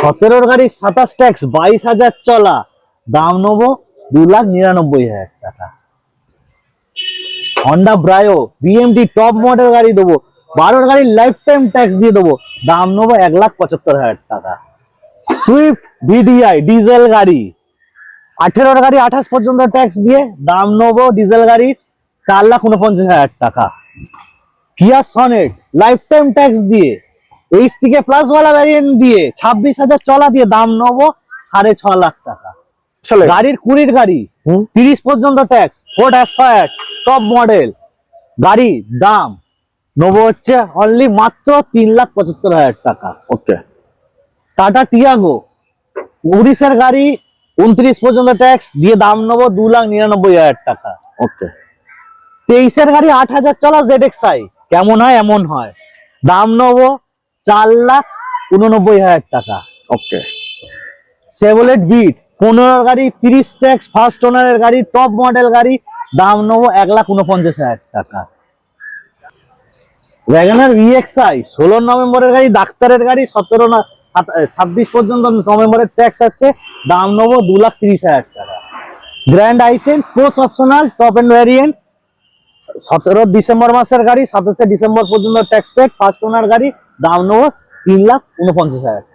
17 গাড়ি 27 ট্যাক্স 22,000 চলা, দাম নেবো 2,99,000 টাকা। Honda Brio BMD top model গাড়ি দেবো, 12 গাড়ি লাইফ টাইম ট্যাক্স দিয়ে দেবো, দাম নেবো 1,75,000 টাকা। সুইফট ভিডিআই ডিজেল গাড়ি 18 গাড়ি 28 পর্যন্ত ট্যাক্স দিয়ে, দাম নেবো ডিজেল গাড়ি 4,49,000 টাকা। কিয়া সনেট লাইফ টাইম ট্যাক্স দিয়ে, এইচটিকে প্লাস ওয়ালা ভ্যারিয়েন্ট দিয়ে 26,000 চলা দিয়ে, দাম নেবো 6.5 লাখ টাকা। গাড়ির 20 গাড়ি 30 পর্যন্ত tax, Ford aspire top model গাড়ি, দাম নেবো হচ্ছে অনলি মাত্র 3,75,000 টাকা। ওকে। টাটা টিয়াগো 19 গাড়ি 29 পর্যন্ত ট্যাক্স দিয়ে, দাম নেবো 2,99,000 টাকা। ওকে। 23 গাড়ি 8,000 চলা ZXi, কেমন হয় এমন হয়, দাম নেবো 4,89,000 টাকা। ওকে। চেভরলেট বিট 15 গাড়ি 30 ট্যাক্স, ফার্স্ট ওনারের গাড়ি, টপ মডেল গাড়ি, দাম নেবো 1,49,000 টাকা। ওয়াগনার VXi 16 নভেম্বরের গাড়ি, ডাক্তারের গাড়ি, 26 পর্যন্ত নভেম্বরের ট্যাক্স আছে, দাম নেবো 2,30,000 টাকা। Grand i ten sports optional top end variant 17 December মাসের গাড়ি, 27 ডিসেম্বর পর্যন্ত ট্যাক্স পেড, ফার্স্ট ওনার গাড়ি, দাম নেবো 3,49,000 টাকা।